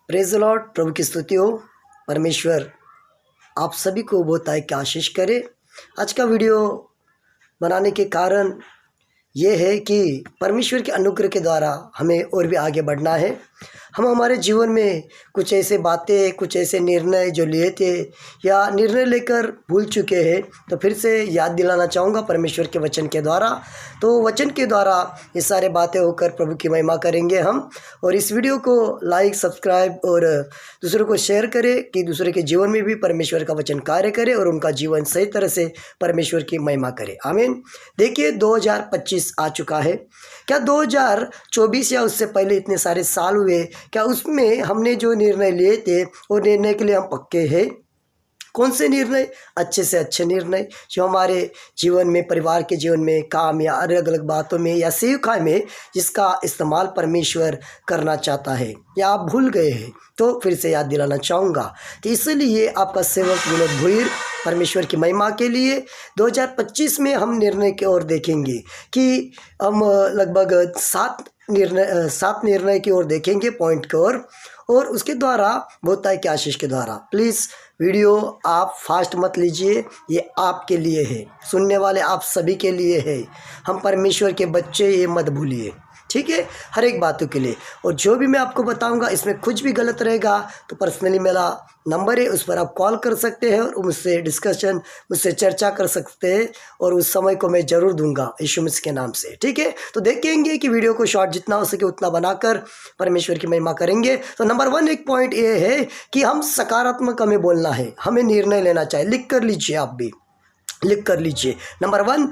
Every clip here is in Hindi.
Praise the Lord. प्रभु की स्तुति हो। परमेश्वर आप सभी को बहुत है कि आशीष करे। आज का वीडियो बनाने के कारण ये है कि परमेश्वर के अनुग्रह के द्वारा हमें और भी आगे बढ़ना है। हम हमारे जीवन में कुछ ऐसे बातें, कुछ ऐसे निर्णय जो लिए थे या निर्णय लेकर भूल चुके हैं, तो फिर से याद दिलाना चाहूँगा परमेश्वर के वचन के द्वारा। तो वचन के द्वारा ये सारे बातें होकर प्रभु की महिमा करेंगे हम। और इस वीडियो को लाइक, सब्सक्राइब और दूसरों को शेयर करें कि दूसरे के जीवन में भी परमेश्वर का वचन कार्य करे और उनका जीवन सही तरह से परमेश्वर की महिमा करे। आमीन। देखिए 2025 आ चुका है। क्या 2024 या उससे पहले इतने सारे साल हुए, क्या उसमें हमने जो निर्णय लिए थे वो निर्णय के लिए हम पक्के हैं? कौन से निर्णय? अच्छे से अच्छे निर्णय जो हमारे जीवन में, परिवार के जीवन में, काम या अलग अलग बातों में या सेवकाई में जिसका इस्तेमाल परमेश्वर करना चाहता है, या आप भूल गए हैं तो फिर से याद दिलाना चाहूँगा। तो इसलिए आपका सेवक विनोद भुईर परमेश्वर की महिमा के लिए 2025 में हम निर्णय की ओर देखेंगे कि हम लगभग 7 निर्णय की ओर देखेंगे, पॉइंट की ओर। और उसके द्वारा बहुत है कि आशीष के द्वारा प्लीज़ वीडियो आप फास्ट मत लीजिए, ये आपके लिए है, सुनने वाले आप सभी के लिए है। हम परमेश्वर के बच्चे, ये मत भूलिए, ठीक है, हर एक बातों के लिए। और जो भी मैं आपको बताऊंगा इसमें कुछ भी गलत रहेगा तो पर्सनली मेरा नंबर है, उस पर आप कॉल कर सकते हैं और मुझसे डिस्कशन, मुझसे चर्चा कर सकते हैं और उस समय को मैं ज़रूर दूंगा यीशु मसीह के नाम से, ठीक है। तो देखेंगे कि वीडियो को शॉर्ट जितना हो सके उतना बनाकर परमेश्वर की महिमा करेंगे। तो नंबर 1 एक पॉइंट ये है कि हम सकारात्मक हमें बोलना है, हमें निर्णय लेना चाहिए। लिख कर लीजिए, आप भी लिख कर लीजिए। नंबर 1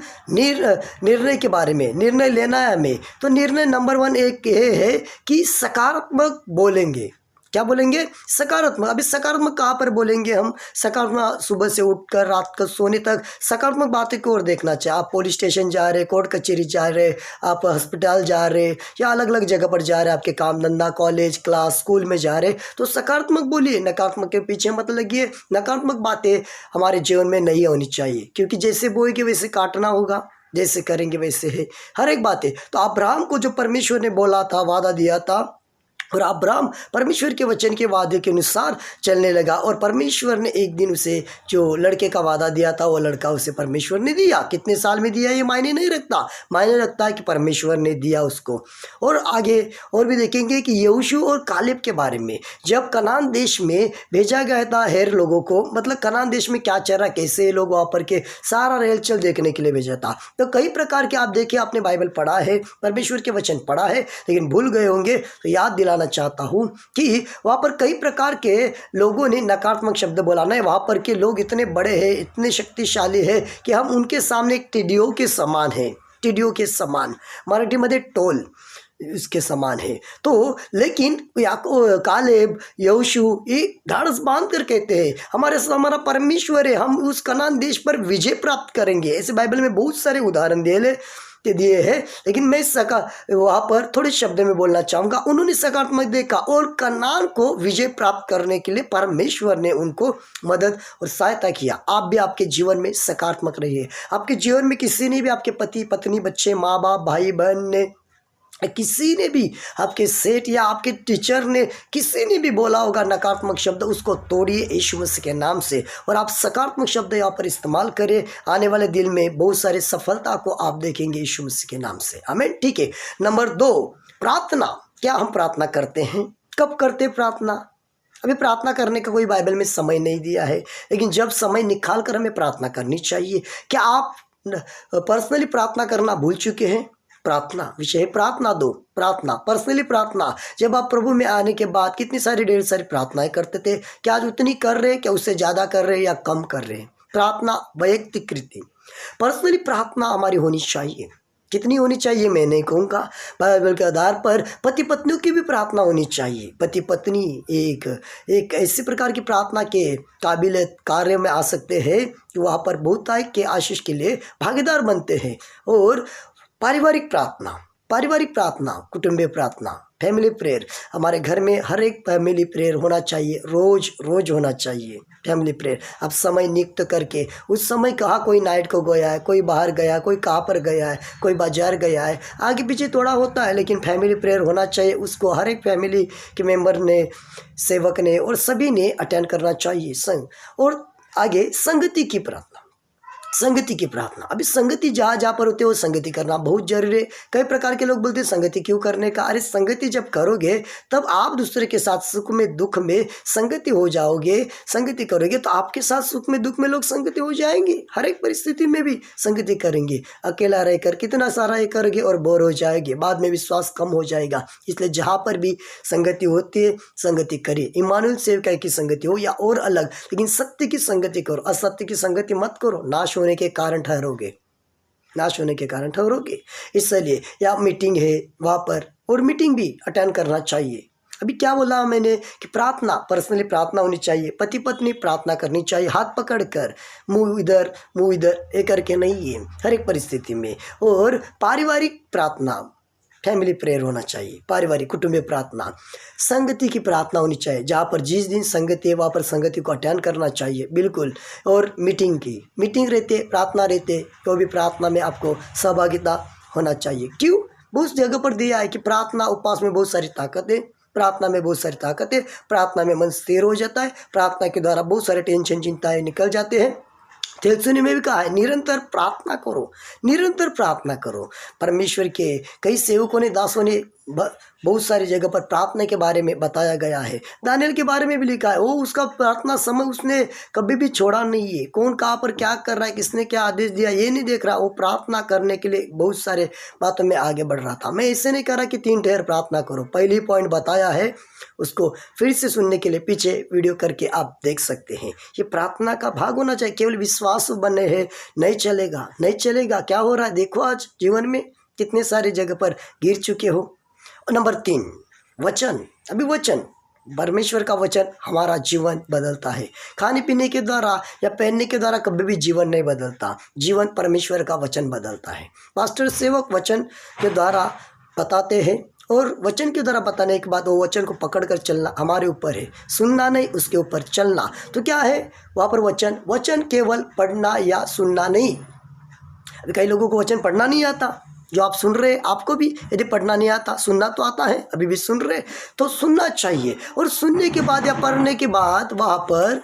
निर्णय के बारे में, निर्णय लेना है हमें। तो निर्णय नंबर 1 एक ये है कि सकारात्मक बोलेंगे। क्या बोलेंगे? सकारात्मक। अभी सकारात्मक कहाँ पर बोलेंगे हम? सकारात्मक सुबह से उठकर रात को सोने तक सकारात्मक बातें की ओर देखना चाहिए। आप पुलिस स्टेशन जा रहे, कोर्ट कचहरी जा रहे, आप अस्पताल जा रहे या अलग अलग जगह पर जा रहे, आपके काम धंधा, कॉलेज, क्लास, स्कूल में जा रहे, तो सकारात्मक बोलिए, नकारात्मक के पीछे मत लगिए। नकारात्मक बातें हमारे जीवन में नहीं होनी चाहिए, क्योंकि जैसे बोएंगे वैसे काटना होगा, जैसे करेंगे वैसे है हर एक बातें। तो अब्राहम को जो परमेश्वर ने बोला था, वादा दिया था, और अब्राहम परमेश्वर के वचन के वादे के अनुसार चलने लगा और परमेश्वर ने एक दिन उसे जो लड़के का वादा दिया था वो लड़का उसे परमेश्वर ने दिया। कितने साल में दिया ये मायने नहीं रखता, मायने रखता है कि परमेश्वर ने दिया उसको। और आगे और भी देखेंगे कि यहोशू और कालेब के बारे में। जब कनान देश में भेजा गया था हेर लोगों को, मतलब कनान देश में क्या चल रहा, कैसे लोग वहाँ पर के सारा रेलचल देखने के लिए भेजा था। तो कई प्रकार के आप देखिए, आपने बाइबल पढ़ा है, परमेश्वर के वचन पढ़ा है, लेकिन भूल गए होंगे, तो याद दिलाना चाहता हूं कि वहां पर कई प्रकार के लोगों ने नकारात्मक शब्द बोलाना है। वहां पर के लोग इतने बड़े हैं, इतने शक्तिशाली है कि हम उनके सामने एक टिड्डियों के समान हैं, टिड्डियों के समान, मराठी मध्ये टोल इसके समान है। तो लेकिन कालेब, यहोशू ये ढाढ़स बांध कर कहते हैं हमारा परमेश्वर है, हम उस कनान देश पर विजय प्राप्त करेंगे। ऐसे बाइबल में बहुत सारे उदाहरण दिए हैं, लेकिन मैं वहाँ पर थोड़े शब्द में बोलना चाहूँगा। उन्होंने सकारात्मक देखा और कनान को विजय प्राप्त करने के लिए परमेश्वर ने उनको मदद और सहायता किया। आप भी आपके जीवन में सकारात्मक रहिए। आपके जीवन में किसी ने भी, आपके पति पत्नी, बच्चे, माँ बाप, भाई बहन ने, किसी ने भी, आपके सेठ या आपके टीचर ने, किसी ने भी बोला होगा नकारात्मक शब्द, उसको तोड़िए यीशु मसीह के नाम से और आप सकारात्मक शब्द यहाँ पर इस्तेमाल करें। आने वाले दिन में बहुत सारे सफलता को आप देखेंगे यीशु मसीह के नाम से। आमीन, ठीक है। नंबर 2 प्रार्थना। क्या हम प्रार्थना करते हैं? कब करते प्रार्थना? अभी प्रार्थना करने का कोई बाइबल में समय नहीं दिया है, लेकिन जब समय निकाल कर हमें प्रार्थना करनी चाहिए। क्या आप पर्सनली प्रार्थना करना भूल चुके हैं? प्रार्थना विषय प्रार्थना 2, प्रार्थना पर्सनली प्रार्थना। जब आप प्रभु में आने के बाद कितनी सारी ढेर सारी प्रार्थनाएं करते थे, क्या आज उतनी कर रहे हैं, क्या उससे ज़्यादा कर रहे हैं या कम कर रहे हैं? प्रार्थना वैयक्तिक कृति, पर्सनली प्रार्थना हमारी होनी चाहिए। कितनी होनी चाहिए मैं नहीं कहूँगा, बाइबल के आधार पर पति पत्नियों की भी प्रार्थना होनी चाहिए। पति पत्नी एक ऐसे प्रकार की प्रार्थना के काबिल कार्य में आ सकते हैं कि वहाँ पर बहुत के आशीष के लिए भागीदार बनते हैं। और पारिवारिक प्रार्थना, कुटुंबीय प्रार्थना, फैमिली प्रेयर हमारे घर में हर एक फैमिली प्रेयर होना चाहिए, रोज रोज होना चाहिए फैमिली प्रेयर। अब समय नियुक्त करके, उस समय कहाँ कोई नाइट को गया है, कोई बाहर गया, कोई कहाँ पर गया है, कोई बाजार गया है, आगे पीछे थोड़ा होता है, लेकिन फैमिली प्रेयर होना चाहिए। उसको हर एक फैमिली के मेंबर ने, सेवक ने और सभी ने अटेंड करना चाहिए संग। और आगे संगति की प्रार्थना, संगति की प्रार्थना। अभी संगति जहाँ जहाँ पर होते हो संगति करना बहुत जरूरी है। कई प्रकार के लोग बोलते हैं संगति क्यों करने का। अरे संगति जब करोगे तब आप दूसरे के साथ सुख में दुख में संगति हो जाओगे। संगति करोगे तो आपके साथ सुख में दुख में लोग संगति हो जाएंगे। हर एक परिस्थिति में भी संगति करेंगे। अकेला रहकर कितना सारा ये करोगे और बोर हो जाएंगे, बाद में विश्वास कम हो जाएगा। इसलिए जहाँ पर भी संगति होती है संगति करिए। इमानुएल सेवकाई की संगति हो या और अलग, लेकिन सत्य की संगति करो, असत्य की संगति मत करो। नाश होने के कारण ठहरोगे, नाश होने के कारण ठहरोगे। इसलिए या मीटिंग है वहाँ पर, और मीटिंग भी अटेंड करना चाहिए। अभी क्या बोला मैंने कि प्रार्थना, पर्सनली प्रार्थना होनी चाहिए। पति पत्नी प्रार्थना करनी चाहिए, हाथ पकड़कर, मुंह इधर ये करके नहीं है, हर एक परिस्थिति में। और पारिवारिक प्रार्थना, फैमिली प्रेयर होना चाहिए, पारिवारिक कुटुंबीय प्रार्थना, संगति की प्रार्थना होनी चाहिए। जहाँ पर जिस दिन संगति है वहाँ पर संगति को अटेंड करना चाहिए बिल्कुल। और मीटिंग रहते, प्रार्थना रहते, तो भी प्रार्थना में आपको सहभागिता होना चाहिए। क्यों? बहुत जगह पर दिया है कि प्रार्थना उपवास में बहुत सारी ताकत है, प्रार्थना में बहुत सारी ताकत है। प्रार्थना में मन स्थिर हो जाता है, प्रार्थना के द्वारा बहुत सारे टेंशन चिंताएं निकल जाते हैं। तेलसुनी में भी कहा है निरंतर प्रार्थना करो, निरंतर प्रार्थना करो। परमेश्वर के कई सेवकों ने, दासों ने बहुत सारी जगह पर प्रार्थना के बारे में बताया गया है। दानियल के बारे में भी लिखा है, वो उसका प्रार्थना समय उसने कभी भी छोड़ा नहीं है। कौन कहाँ पर क्या कर रहा है, किसने क्या आदेश दिया, ये नहीं देख रहा, वो प्रार्थना करने के लिए बहुत सारे बातों में आगे बढ़ रहा था। मैं ऐसे नहीं कह रहा कि 3 ठहर प्रार्थना करो, पहली पॉइंट बताया है, उसको फिर से सुनने के लिए पीछे वीडियो करके आप देख सकते हैं। ये प्रार्थना का भाग होना चाहिए। केवल विश्वास बने हैं नहीं चलेगा, नहीं चलेगा। क्या हो रहा है देखो, आज जीवन में कितने सारे जगह पर गिर चुके हो। और नंबर 3, वचन। अभी वचन, परमेश्वर का वचन हमारा जीवन बदलता है। खाने पीने के द्वारा या पहनने के द्वारा कभी भी जीवन नहीं बदलता, जीवन परमेश्वर का वचन बदलता है। पास्टर सेवक वचन के द्वारा बताते हैं, और वचन के द्वारा बताने के बाद वो वचन को पकड़ कर चलना हमारे ऊपर है, सुनना नहीं, उसके ऊपर चलना। तो क्या है वहाँ पर वचन केवल पढ़ना या सुनना नहीं। अभी कई लोगों को वचन पढ़ना नहीं आता, जो आप सुन रहे, आपको भी यदि पढ़ना नहीं आता, सुनना तो आता है, अभी भी सुन रहे, तो सुनना चाहिए। और सुनने के बाद या पढ़ने के बाद वहाँ पर,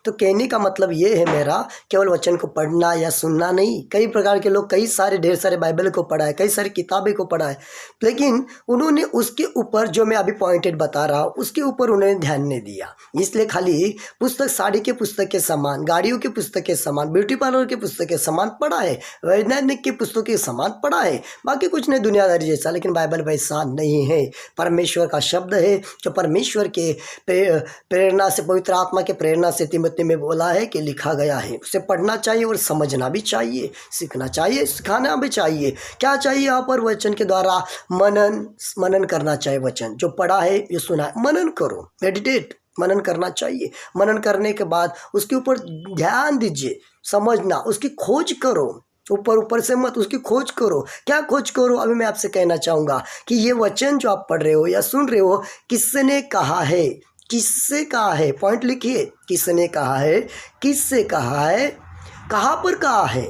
तो कहने का मतलब ये है मेरा, केवल वचन को पढ़ना या सुनना नहीं। कई प्रकार के लोग कई सारे ढेर सारे बाइबल को पढ़ा है, कई सारी किताबें को पढ़ा है, लेकिन उन्होंने उसके ऊपर, जो मैं अभी पॉइंटेड बता रहा हूँ, उसके ऊपर उन्होंने ध्यान नहीं दिया। इसलिए खाली पुस्तक, साड़ी के पुस्तक के समान, गाड़ियों के पुस्तक के समान, ब्यूटी पार्लर के पुस्तक के समान पढ़ा है, वैज्ञानिक के पुस्तकों के समान पढ़ा है, बाकी कुछ नहीं दुनियादारी जैसा। लेकिन बाइबल वैसा नहीं है, परमेश्वर का शब्द है, जो परमेश्वर के प्रेरणा से, पवित्र आत्मा के प्रेरणा से तिमोथी में बोला है कि लिखा गया है। उसे पढ़ना चाहिए और समझना भी चाहिए, सीखना चाहिए, सिखाना भी चाहिए। क्या चाहिए यहाँ पर? वचन के द्वारा मनन करना चाहिए। वचन जो पढ़ा है, जो सुना है, मनन करो, मेडिटेट, मनन करना चाहिए। मनन करने के बाद उसके ऊपर ध्यान दीजिए, समझना, उसकी खोज करो, ऊपर से मत, उसकी खोज करो। क्या खोज करो? अभी मैं आपसे कहना चाहूँगा कि ये वचन जो आप पढ़ रहे हो या सुन रहे हो, किसने कहा है, किससे कहा है, पॉइंट लिखिए, किसने कहा है, किससे कहा है, कहाँ पर कहा है,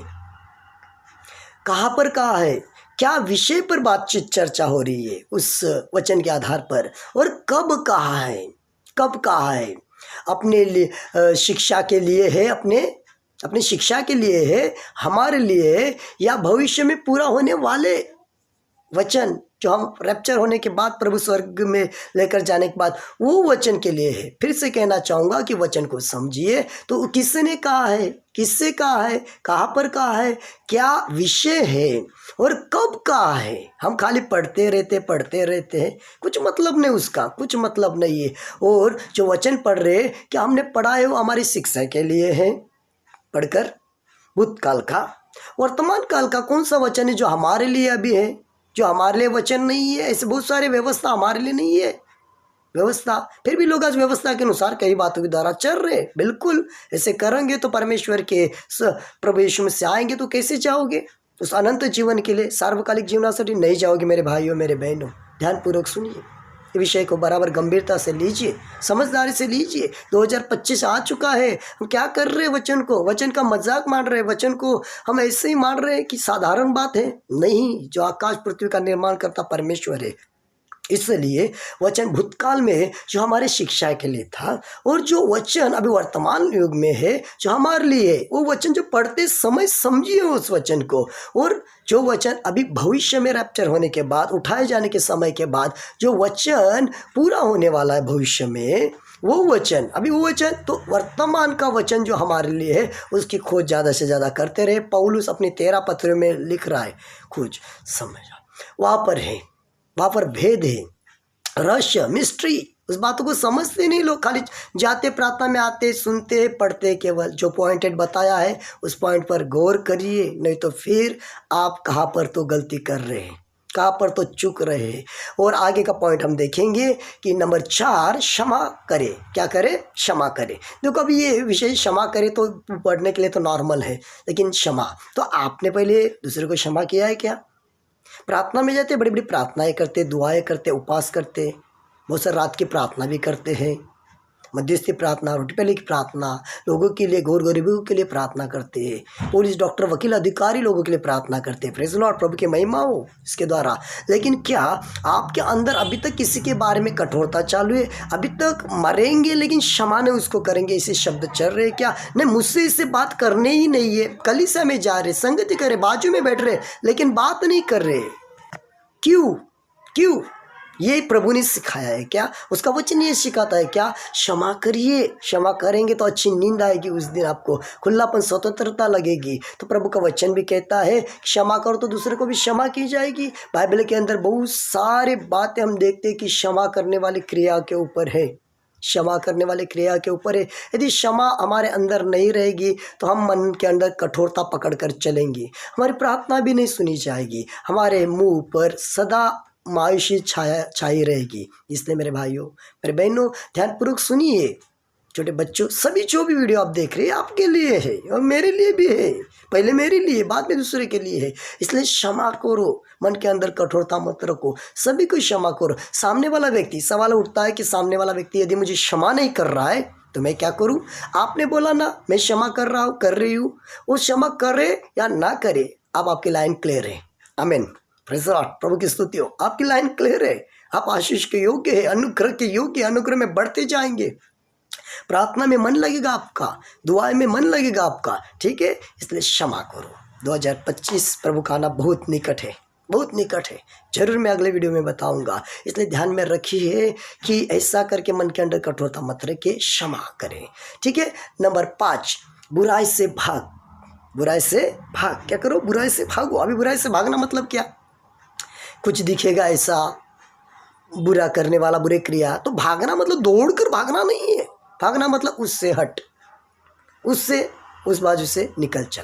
कहाँ पर कहा है, क्या विषय पर बातचीत चर्चा हो रही है उस वचन के आधार पर, और कब कहा है, कब कहा है। अपने लिए शिक्षा के लिए है, अपने शिक्षा के लिए है, हमारे लिए, या भविष्य में पूरा होने वाले वचन जो हम रैप्चर होने के बाद प्रभु स्वर्ग में लेकर जाने के बाद, वो वचन के लिए है। फिर से कहना चाहूँगा कि वचन को समझिए। तो किसने कहा है, किससे कहा है, कहाँ पर कहा है, क्या विषय है, और कब कहा है। हम खाली पढ़ते रहते हैं, कुछ मतलब नहीं, उसका कुछ मतलब नहीं है। और जो वचन पढ़ रहे, क्या हमने पढ़ा है वो हमारी शिक्षा के लिए है, पढ़कर भूतकाल का, वर्तमान काल का कौन सा वचन है जो हमारे लिए अभी है, जो हमारे लिए वचन नहीं है। ऐसे बहुत सारे व्यवस्था हमारे लिए नहीं है व्यवस्था, फिर भी लोग आज व्यवस्था के अनुसार कई बातों के द्वारा चल रहे। बिल्कुल ऐसे करेंगे तो परमेश्वर के प्रभु यीशु में से आएंगे तो कैसे जाओगे, उस अनंत जीवन के लिए, सार्वकालिक जीवनासाठी नहीं जाओगे मेरे भाइयों मेरे बहनों। ध्यानपूर्वक सुनिए, ये विषय को बराबर गंभीरता से लीजिए, समझदारी से लीजिए। 2025 आ चुका है, हम क्या कर रहे हैं वचन को, वचन का मजाक मान रहे हैं, वचन को हम ऐसे ही मान रहे हैं कि साधारण बात है। नहीं, जो आकाश पृथ्वी का निर्माण करता परमेश्वर है। इसलिए वचन भूतकाल में जो हमारे शिक्षा के लिए था, और जो वचन अभी वर्तमान युग में है जो हमारे लिए है, वो वचन जो पढ़ते समय समझिए उस वचन को। और जो वचन अभी भविष्य में रैप्चर होने के बाद, उठाए जाने के समय के बाद जो वचन पूरा होने वाला है भविष्य में, वो वचन, अभी वो वचन तो वर्तमान का वचन जो हमारे लिए है उसकी खोज ज़्यादा से ज़्यादा करते रहे। पौलुस अपनी 13 पत्रों में लिख रहा है, खोज समझा, वहाँ पर है, वहाँ पर भेद है, रहस्य, मिस्ट्री। उस बातों को समझते नहीं लोग, खाली जाते प्रार्थना में आते, सुनते, पढ़ते, केवल जो पॉइंटेड बताया है उस पॉइंट पर गौर करिए, नहीं तो फिर आप कहाँ पर तो गलती कर रहे हैं, कहाँ पर तो चूक रहे हैं। और आगे का पॉइंट हम देखेंगे कि नंबर 4, क्षमा करे। क्या करे? क्षमा करे। देखो अभी ये विषय क्षमा करे तो पढ़ने के लिए तो नॉर्मल है, लेकिन क्षमा तो आपने पहले दूसरे को क्षमा किया है क्या? प्रार्थना में जाते, बड़ी बड़ी प्रार्थनाएं करते, दुआएं करते, उपवास करते, बहुत सारी रात की प्रार्थना भी करते हैं, मध्यस्थी प्रार्थना, रोटी पहले की प्रार्थना, लोगों के लिए, गौर गरीबों के लिए प्रार्थना करते हैं, पुलिस, डॉक्टर, वकील, अधिकारी लोगों के लिए प्रार्थना करते हैं। प्रेज़ द लॉर्ड, प्रभु की महिमा हो इसके द्वारा। लेकिन क्या आपके अंदर अभी तक किसी के बारे में कठोरता चालू है? अभी तक मरेंगे लेकिन क्षमा नहीं उसको करेंगे, ऐसे शब्द चल रहे क्या? नहीं, मुझसे इससे बात करने ही नहीं है, कलीसिया में जा रहे, संगति करे, बाजू में बैठ रहे, लेकिन बात नहीं कर रहे। क्यों? क्यों? ये प्रभु ने सिखाया है क्या? उसका वचन ये सिखाता है क्या? क्षमा करिए। क्षमा करेंगे तो अच्छी नींद आएगी, उस दिन आपको खुलापन, स्वतंत्रता लगेगी। तो प्रभु का वचन भी कहता है क्षमा करो तो दूसरे को भी क्षमा की जाएगी। बाइबल के अंदर बहुत सारे बातें हम देखते हैं कि क्षमा करने वाली क्रिया के ऊपर है, क्षमा करने वाले क्रिया के ऊपर है। यदि क्षमा हमारे अंदर नहीं रहेगी तो हम मन के अंदर कठोरता पकड़ कर चलेंगे, हमारी प्रार्थना भी नहीं सुनी जाएगी, हमारे मुंह पर सदा मायूसी छाई रहेगी। इसलिए मेरे भाइयों मेरे बहनों, ध्यानपूर्वक सुनिए। छोटे बच्चों, सभी जो भी वीडियो आप देख रहे हैं आपके लिए है और मेरे लिए भी है, पहले मेरे लिए, बाद में दूसरे के लिए है। इसलिए क्षमा करो, मन के अंदर कठोरता मत रखो, सभी को क्षमा करो। सामने वाला व्यक्ति, सवाल उठता है कि सामने वाला व्यक्ति यदि मुझे क्षमा नहीं कर रहा है तो मैं क्या करूं? आपने बोला ना मैं क्षमा कर रहा हूं, कर रही हूं, वो क्षमा करे या ना करे, अब आपकी लाइन क्लियर है। आमीन, प्रेज़ द लॉर्ड, प्रभु की स्तुति हो। आपकी लाइन क्लियर है, आप आशीष के योग्य है, अनुग्रह के योग्य, अनुग्रह में बढ़ते जाएंगे, प्रार्थना में मन लगेगा आपका, दुआ में मन लगेगा आपका, ठीक है? इसलिए क्षमा करो। 2025 प्रभु का आना बहुत निकट है, बहुत निकट है। जरूर मैं अगले वीडियो में बताऊंगा, इसलिए ध्यान में रखिए कि ऐसा करके मन के अंदर कठोरता मत रखे, क्षमा करें, ठीक है? नंबर 5, बुराई से भाग। बुराई से भाग। क्या करो? बुराई से भागो। अभी बुराई से भागना मतलब क्या? कुछ दिखेगा ऐसा बुरा करने वाला, बुरे क्रिया, तो भागना मतलब दौड़कर भागना नहीं है। भागना मतलब उससे हट, उससे, उस बाजू से निकल चल,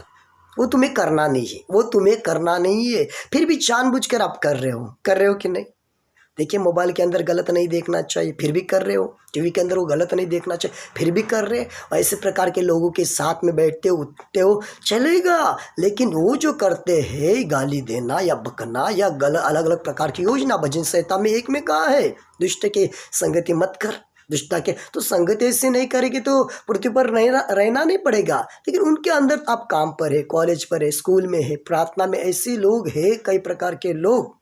वो तुम्हें करना नहीं है, वो तुम्हें करना नहीं है। फिर भी जानबूझकर आप कर रहे हो कि नहीं? देखिए, मोबाइल के अंदर गलत नहीं देखना चाहिए, फिर भी कर रहे हो। टीवी के अंदर वो गलत नहीं देखना चाहिए, फिर भी कर रहे हो। और ऐसे प्रकार के लोगों के साथ में बैठते हो, उठते हो, चलेगा। लेकिन वो जो करते हैं गाली देना या बकना या अलग अलग प्रकार की योजना, भजन संहिता में 1 में कहा है दुष्ट के संगति मत कर, दुष्टता के। तो संगति ऐसे नहीं करेगी तो पृथ्वी पर रहना नहीं पड़ेगा। लेकिन उनके अंदर आप काम पर है, कॉलेज पर है, स्कूल में है, प्रार्थना में, ऐसे लोग हैं, कई प्रकार के लोग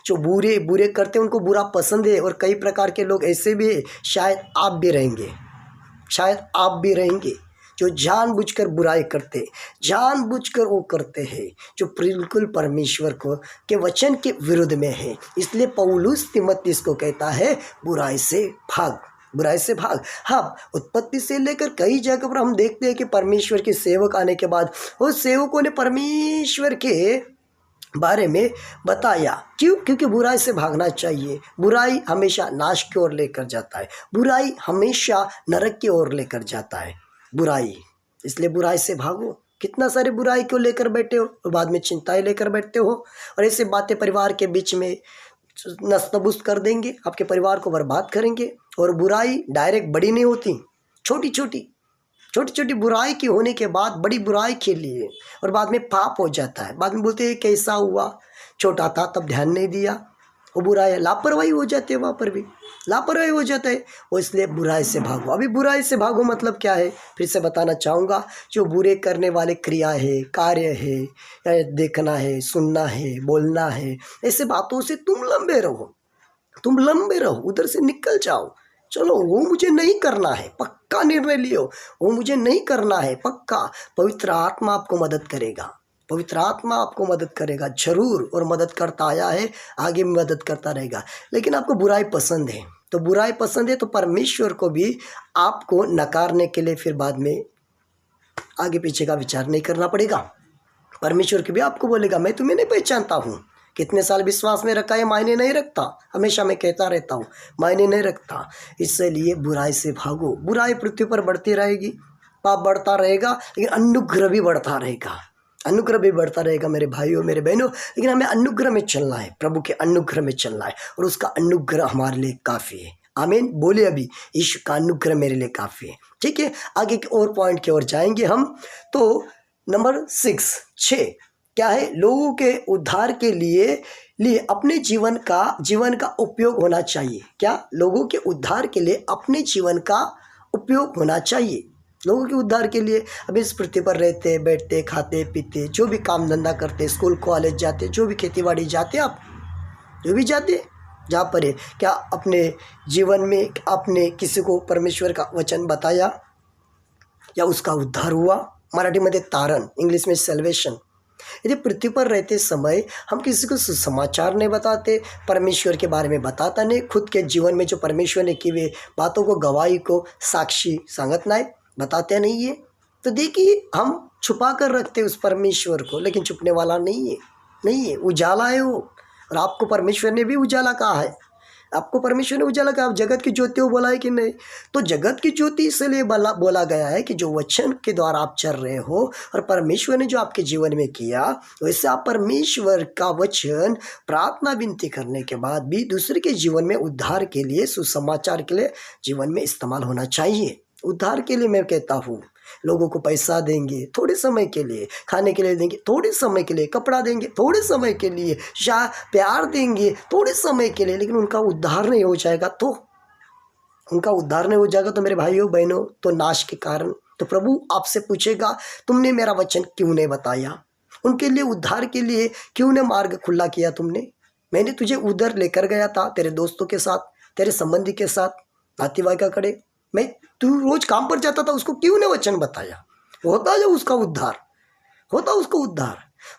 जो बुरे करते हैं, उनको बुरा पसंद है। और कई प्रकार के लोग ऐसे भी है, शायद आप भी रहेंगे, शायद आप भी रहेंगे, जो जानबूझकर बुराई करते, जानबूझकर वो करते हैं जो बिल्कुल परमेश्वर को के वचन के विरुद्ध में है। इसलिए पौलुस तिमुथियुस को कहता है बुराई से भाग, बुराई से भाग। हाँ, उत्पत्ति से लेकर कई जगह पर हम देखते हैं कि परमेश्वर के सेवक आने के बाद उस सेवकों ने परमेश्वर के बारे में बताया। क्यों? क्योंकि बुराई से भागना चाहिए। बुराई हमेशा नाश की ओर लेकर जाता है, बुराई हमेशा नरक की ओर लेकर जाता है, बुराई। इसलिए बुराई से भागो। कितना सारे बुराई को लेकर बैठे हो और बाद में चिंताएं लेकर बैठते हो, और ऐसे बातें परिवार के बीच में नस्तबुस्त कर देंगे, आपके परिवार को बर्बाद करेंगे। और बुराई डायरेक्ट बड़ी नहीं होती, छोटी छोटी छोटी बुराई की होने के बाद बड़ी बुराई के लिए और बाद में पाप हो जाता है। बाद में बोलते हैं कैसा हुआ, छोटा था तब ध्यान नहीं दिया, वो बुराई है, लापरवाही हो जाती है, वहाँ पर भी लापरवाही हो जाता है वो। इसलिए बुराई से भागो। अभी बुराई से भागो मतलब क्या है, फिर से बताना चाहूँगा। जो बुरे करने वाले क्रिया है, कार्य है, या देखना है, सुनना है, बोलना है, ऐसे बातों से तुम लंबे रहो, तुम लंबे रहो, उधर से निकल जाओ। चलो वो मुझे नहीं करना है, पक्का निर्णय लियो, वो मुझे नहीं करना है पक्का। पवित्र आत्मा आपको मदद करेगा, पवित्र आत्मा आपको मदद करेगा जरूर, और मदद करता आया है, आगे भी मदद करता रहेगा। लेकिन आपको बुराई पसंद है, तो बुराई पसंद है तो परमेश्वर को भी आपको नकारने के लिए फिर बाद में आगे पीछे का विचार नहीं करना पड़ेगा। परमेश्वर के भी आपको बोलेगा मैं तुम्हें नहीं पहचानता हूँ। कितने साल विश्वास में रखा है मायने नहीं रखता, हमेशा मैं कहता रहता हूँ मायने नहीं रखता। इसलिए बुराई से भागो। बुराई पृथ्वी पर बढ़ती रहेगी, पाप बढ़ता रहेगा, लेकिन अनुग्रह भी बढ़ता रहेगा, अनुग्रह भी बढ़ता रहेगा मेरे भाइयों मेरे बहनों। लेकिन हमें अनुग्रह में चलना है, प्रभु के अनुग्रह में चलना है, और उसका अनुग्रह हमारे लिए काफ़ी है। आमीन बोले अभी, ईश्वर का अनुग्रह मेरे लिए काफ़ी है। ठीक है, आगे के और पॉइंट की ओर जाएंगे हम। तो नंबर 6 क्या है, लोगों के उद्धार के लिए अपने जीवन का उपयोग होना चाहिए। क्या, लोगों के उद्धार के लिए अपने जीवन का उपयोग होना चाहिए। लोगों के उद्धार के लिए अभी इस पृथ्वी पर रहते, बैठते, खाते पीते, जो भी काम धंधा करते, स्कूल कॉलेज जाते, जो भी खेती बाड़ी जाते, आप जो भी जाते जहाँ पर है, क्या अपने जीवन में आपने किसी को परमेश्वर का वचन बताया या उसका उद्धार हुआ। मराठी में तारण, इंग्लिश में सैल्वेशन। यदि पृथ्वी पर रहते समय हम किसी को सुसमाचार नहीं बताते, परमेश्वर के बारे में बताता नहीं, खुद के जीवन में जो परमेश्वर ने की हुए बातों को, गवाही को, साक्षी संगत नहीं बताते नहीं है, तो देखिए हम छुपा कर रखते उस परमेश्वर को, लेकिन छुपने वाला नहीं है, उजाला है वो। और आपको परमेश्वर ने भी उजाला कहा है, आपको परमेश्वर ने उजाला कहा, आप जगत की ज्योति हो बोला है कि नहीं। तो जगत की ज्योति इसलिए बोला गया है कि जो वचन के द्वारा आप चल रहे हो और परमेश्वर ने जो आपके जीवन में किया, वैसे आप परमेश्वर का वचन प्रार्थना विनती करने के बाद भी दूसरे के जीवन में उद्धार के लिए, सुसमाचार के लिए जीवन में इस्तेमाल होना चाहिए। उद्धार के लिए मैं कहता हूँ, लोगों को पैसा देंगे थोड़े समय के लिए, खाने के लिए देंगे थोड़े समय के लिए, कपड़ा देंगे थोड़े समय के लिए, प्यार देंगे थोड़े समय के लिए, लेकिन उनका उद्धार नहीं हो जाएगा तो मेरे भाइयों बहनों, तो नाश के कारण, तो प्रभु आपसे पूछेगा तुमने मेरा वचन क्यों नहीं बताया, उनके लिए उद्धार के लिए क्यों नहीं मार्ग खुला किया तुमने। मैंने तुझे उधर लेकर गया था, तेरे दोस्तों के साथ, तेरे संबंधी के साथ, नातेवाईका कड़े, तू रोज काम पर जाता था, उसको क्यों ने वचन बताया। होता जो उसका उद्धार,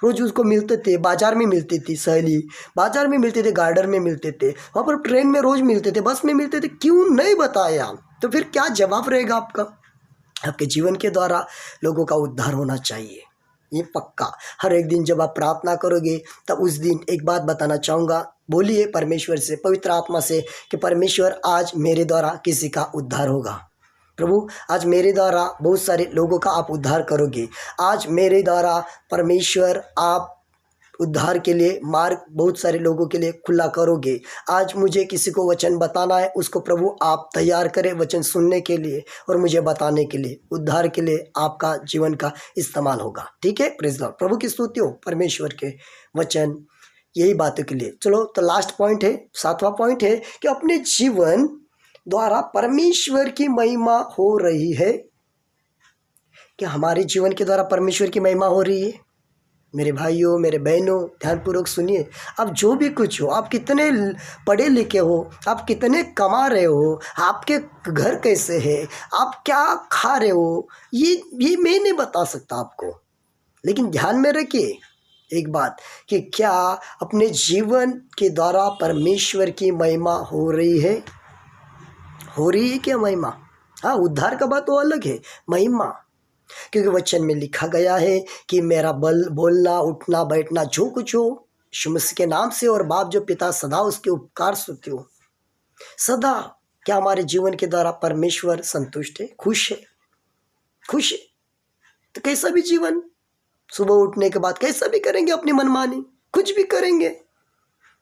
रोज उसको मिलते थे, बाजार में मिलती थी सहेली, बाजार में मिलते थे, गार्डन में मिलते थे, वहाँ पर ट्रेन में रोज मिलते थे, बस में मिलते थे, क्यों नहीं बताया। तो फिर क्या जवाब रहेगा आपका। आपके जीवन के द्वारा लोगों का उद्धार होना चाहिए, ये पक्का। हर एक दिन जब आप प्रार्थना करोगे, तब उस दिन एक बात बताना चाहूँगा, बोलिए परमेश्वर से, पवित्र आत्मा से, कि परमेश्वर आज मेरे द्वारा किसी का उद्धार होगा। प्रभु आज मेरे द्वारा बहुत सारे लोगों का आप उद्धार करोगे। आज मेरे द्वारा परमेश्वर आप उद्धार के लिए मार्ग बहुत सारे लोगों के लिए खुला करोगे। आज मुझे किसी को वचन बताना है, उसको प्रभु आप तैयार करें वचन सुनने के लिए और मुझे बताने के लिए, उद्धार के लिए आपका जीवन का इस्तेमाल होगा। ठीक है, प्रेज़ लॉर्ड। प्रभु की स्तुति हो परमेश्वर के वचन यही बातों के लिए। चलो तो लास्ट पॉइंट है, 7वां पॉइंट है कि अपने जीवन द्वारा परमेश्वर की महिमा हो रही है। क्या हमारे जीवन के द्वारा परमेश्वर की महिमा हो रही है। मेरे भाइयों मेरे बहनों ध्यानपूर्वक सुनिए, आप जो भी कुछ हो, आप कितने पढ़े लिखे हो, आप कितने कमा रहे हो, आपके घर कैसे है, आप क्या खा रहे हो, ये मैं नहीं बता सकता आपको। लेकिन ध्यान में रखिए एक बात कि क्या अपने जीवन के द्वारा परमेश्वर की महिमा हो रही है क्या महिमा। हाँ, उद्धार का बात तो अलग है, महिमा, क्योंकि वचन में लिखा गया है कि मेरा बोलना उठना बैठना जो कुछ हो यीशु मसीह के नाम से, और बाप जो पिता सदा उसके उपकार सुनते हो सदा। क्या हमारे जीवन के द्वारा परमेश्वर संतुष्ट है, खुश है। तो कैसा भी जीवन, सुबह उठने के बाद कैसा भी करेंगे अपनी मनमानी, कुछ भी करेंगे,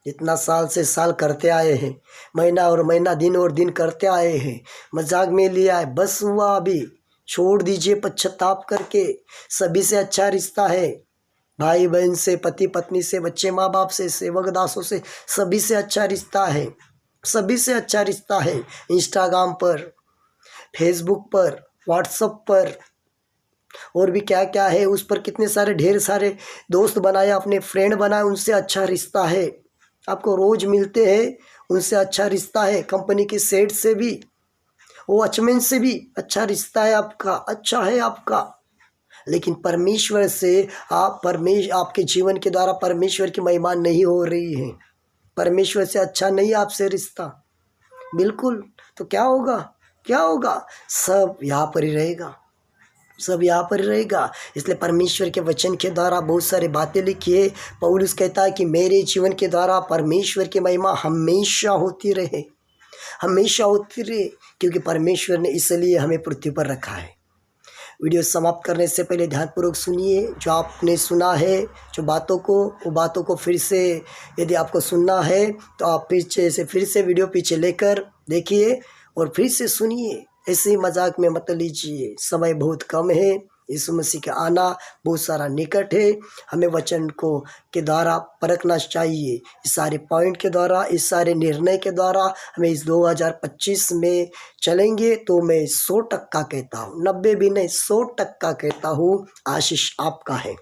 जितना साल से साल करते आए हैं, महीना और महीना दिन और दिन करते आए हैं, मजाक में लिया है, बस हुआ अभी छोड़ दीजिए पश्चाताप करके। सभी से अच्छा रिश्ता है, भाई बहन से, पति पत्नी से, बच्चे माँ बाप से, सेवक दासों से, सभी से अच्छा रिश्ता है, सभी से अच्छा रिश्ता है। इंस्टाग्राम पर, फेसबुक पर, व्हाट्सएप पर और भी क्या क्या है, उस पर कितने सारे ढेर सारे दोस्त बनाए, अपने फ्रेंड बनाए, उनसे अच्छा रिश्ता है। आपको रोज़ मिलते हैं, उनसे अच्छा रिश्ता है। कंपनी के सेठ से भी, वॉचमैन से भी अच्छा रिश्ता है आपका, अच्छा है आपका। लेकिन परमेश्वर से आपके जीवन के द्वारा परमेश्वर की महिमा नहीं हो रही है, परमेश्वर से अच्छा नहीं आपसे रिश्ता, बिल्कुल। तो क्या होगा, क्या होगा? सब यहाँ पर ही रहेगा, सब यहाँ पर ही रहेगा। इसलिए परमेश्वर के वचन के द्वारा बहुत सारी बातें लिखी है। पौलुस कहता है कि मेरे जीवन के द्वारा परमेश्वर की महिमा हमेशा होती रहे, हमेशा होती रहे, क्योंकि परमेश्वर ने इसलिए हमें पृथ्वी पर रखा है। वीडियो समाप्त करने से पहले ध्यानपूर्वक सुनिए जो आपने सुना है, जो बातों को, वो बातों को फिर से यदि आपको सुनना है तो आप फिर से वीडियो पीछे लेकर देखिए और फिर से सुनिए। ऐसे ही मजाक में मत लीजिए, समय बहुत कम है, यीशु मसीह का आना बहुत सारा निकट है। हमें वचन को के द्वारा परखना चाहिए, इस सारे पॉइंट के द्वारा, इस सारे निर्णय के द्वारा हमें इस 2025 में चलेंगे। तो मैं 100% कहता हूँ, 90 भी नहीं, 100% कहता हूँ, आशीष आपका है,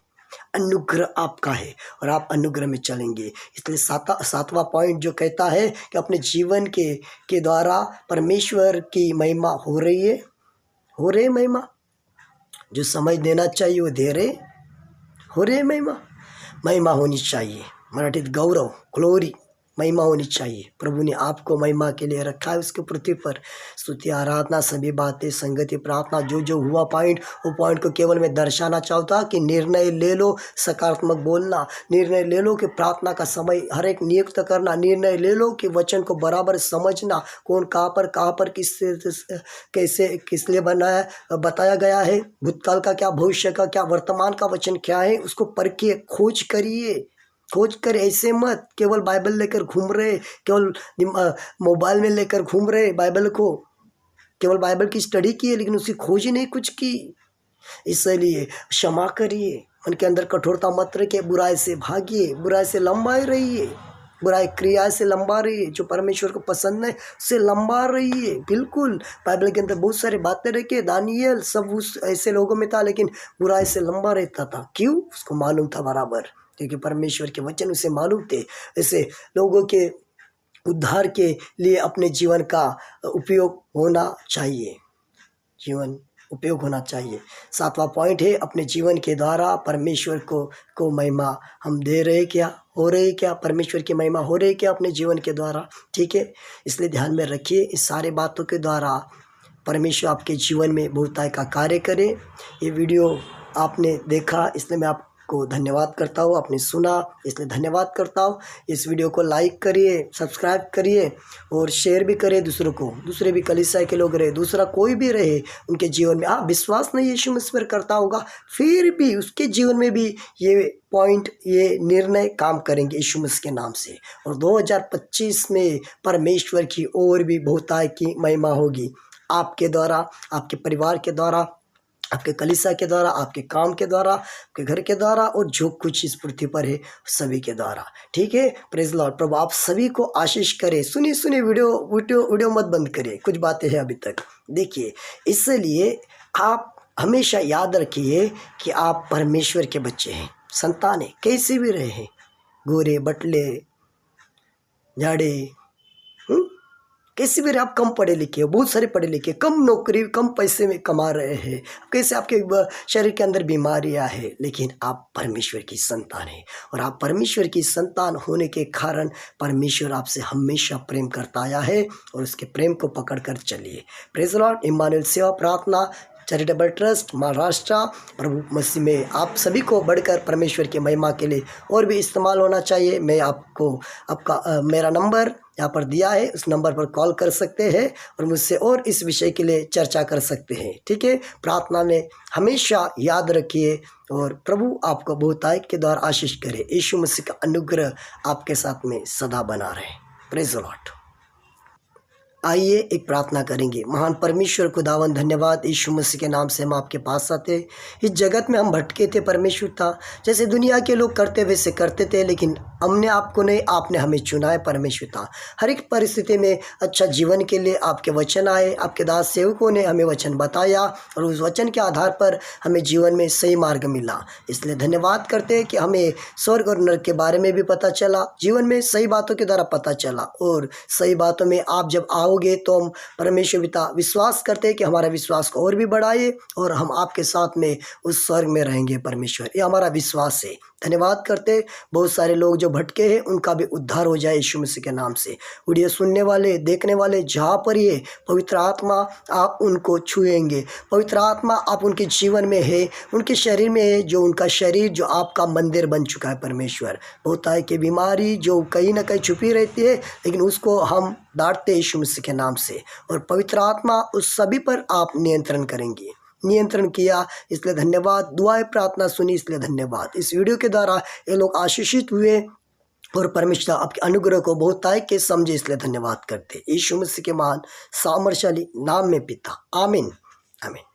अनुग्रह आपका है और आप अनुग्रह में चलेंगे। इसलिए सातवां पॉइंट जो कहता है कि अपने जीवन के द्वारा परमेश्वर की महिमा हो रही है, हो रही महिमा, जो समझ देना चाहिए वो दे रहे, हो रहे महिमा, महिमा होनी चाहिए। मराठीत गौरव, ग्लोरी, महिमा होनी चाहिए। प्रभु ने आपको महिमा के लिए रखा है उसके पृथ्वी पर। स्तुति, आराधना, सभी बातें, संगति, प्रार्थना, जो जो हुआ पॉइंट, वो पॉइंट को केवल मैं दर्शाना चाहता कि निर्णय ले लो, सकारात्मक बोलना, निर्णय ले लो कि प्रार्थना का समय हर एक नियुक्त करना, निर्णय ले लो कि वचन को बराबर समझना, कौन कहाँ पर कैसे किस लिए बताया गया है, भूतकाल का क्या, भविष्य का क्या, वर्तमान का वचन क्या है, उसको परखिए, खोज करिए, खोज कर। ऐसे मत केवल बाइबल लेकर घूम रहे, केवल मोबाइल में लेकर घूम रहे बाइबल को, केवल बाइबल की स्टडी की है लेकिन उसकी खोज ही नहीं कुछ की। इसलिए क्षमा करिए, मन के अंदर कठोरता मत रखिए, बुराई से भागिए, बुराई से लंबा रहिए, बुराई क्रिया से लंबा रहिए, जो परमेश्वर को पसंद है उससे लंबा रहिए। बिल्कुल, बाइबल के अंदर बहुत सारी बातें रखिए, दानियल सब उस ऐसे लोगों में था लेकिन बुराई से लंबा रहता था। क्यों? उसको मालूम था बराबर, क्योंकि परमेश्वर के वचन उसे मालूम थे। ऐसे लोगों के उद्धार के लिए अपने जीवन का उपयोग होना चाहिए, जीवन उपयोग होना चाहिए। सातवां पॉइंट है, अपने जीवन के द्वारा परमेश्वर को महिमा हम दे रहे क्या, हो रही क्या, परमेश्वर की महिमा हो रही क्या अपने जीवन के द्वारा, ठीक है। इसलिए ध्यान में रखिए, इस सारे बातों के द्वारा परमेश्वर आपके जीवन में बहुताय का कार्य करे। ये वीडियो आपने देखा इसलिए मैं आपको धन्यवाद करता हूँ, आपने सुना इसलिए धन्यवाद करता हूँ। इस वीडियो को लाइक करिए, सब्सक्राइब करिए और शेयर भी करिए दूसरों को, दूसरे भी कलीसिया के लोग रहे, दूसरा कोई भी रहे, उनके जीवन में विश्वास नहीं यीशु मसीह पर करता होगा, फिर भी उसके जीवन में भी ये पॉइंट, ये निर्णय काम करेंगे यीशु मसीह के नाम से। और 2025 में परमेश्वर की और भी बहुताय की महिमा होगी, आपके द्वारा, आपके परिवार के द्वारा, आपके कलीसिया के द्वारा, आपके काम के द्वारा, आपके घर के द्वारा और जो कुछ इस पृथ्वी पर है सभी के द्वारा, ठीक है। Praise Lord. प्रभु आप सभी को आशीष करे। सुनिए वीडियो मत बंद करिए, कुछ बातें हैं अभी तक देखिए। इसलिए आप हमेशा याद रखिए कि आप परमेश्वर के बच्चे हैं, संतान हैं, कैसे भी रहे हैं, गोरे बटले झाड़े, कैसे भी आप कम पढ़े लिखे, बहुत सारे पढ़े लिखे, कम नौकरी, कम पैसे में कमा रहे हैं, कैसे आपके शरीर के अंदर बीमारियां हैं, लेकिन आप परमेश्वर की संतान हैं। और आप परमेश्वर की संतान होने के कारण परमेश्वर आपसे हमेशा प्रेम करता आया है और उसके प्रेम को पकड़ कर चलिए। Praise Lord. इम्मानुएल सेवा प्रार्थना चैरिटेबल ट्रस्ट महाराष्ट्र प्रभु मसीह में आप सभी को बढ़कर परमेश्वर की महिमा के लिए और भी इस्तेमाल होना चाहिए। मैं आपका मेरा नंबर यहाँ पर दिया है, उस नंबर पर कॉल कर सकते हैं और मुझसे और इस विषय के लिए चर्चा कर सकते हैं, ठीक है। प्रार्थना में हमेशा याद रखिए और प्रभु आपको बहुताय के द्वारा आशीष करे। यीशु मसीह का अनुग्रह आपके साथ में सदा बना रहे। Praise the Lord. आइए एक प्रार्थना करेंगे। महान परमेश्वर खुदावन, धन्यवाद यीशु मसीह के नाम से हम आपके पास आते। इस जगत में हम भटके थे परमेश्वर था, जैसे दुनिया के लोग करते वैसे करते थे, लेकिन हमने आपको नहीं, आपने हमें चुना है परमेश्वर था। हर एक परिस्थिति में अच्छा जीवन के लिए आपके वचन आए, आपके दास सेवकों ने हमें वचन बताया और उस वचन के आधार पर हमें जीवन में सही मार्ग मिला। इसलिए धन्यवाद करते हैं कि हमें स्वर्ग और नरक के बारे में भी पता चला, जीवन में सही बातों के द्वारा पता चला, और सही बातों में आप जब आओगे तो हम परमेश्वर पिता विश्वास करते हैं कि हमारा विश्वास को और भी बढ़ाइए और हम आपके साथ में उस स्वर्ग में रहेंगे परमेश्वर, ये हमारा विश्वास है। धन्यवाद करते, बहुत सारे लोग जो भटके हैं उनका भी उद्धार हो जाए यीशु मसीह के नाम से। वीडियो सुनने वाले, देखने वाले, जहाँ पर ये पवित्र आत्मा आप उनको छुएंगे, पवित्र आत्मा आप उनके जीवन में है, उनके शरीर में है, जो उनका शरीर जो आपका मंदिर बन चुका है परमेश्वर। होता है कि बीमारी जो कहीं ना कहीं छुपी रहती है, लेकिन उसको हम डांटते यीशु मसीह के नाम से, और पवित्र आत्मा उस सभी पर आप नियंत्रण करेंगे। नियंत्रण किया, इसलिए धन्यवाद। दुआएं प्रार्थना सुनी, इसलिए धन्यवाद। इस वीडियो के द्वारा ये लोग आशीषित हुए और परमेश्वर आपके अनुग्रह को बहुत आए के समझे, इसलिए धन्यवाद करते यीशु मसीह के महान सामर्थशाली नाम में पिता, आमीन आमीन।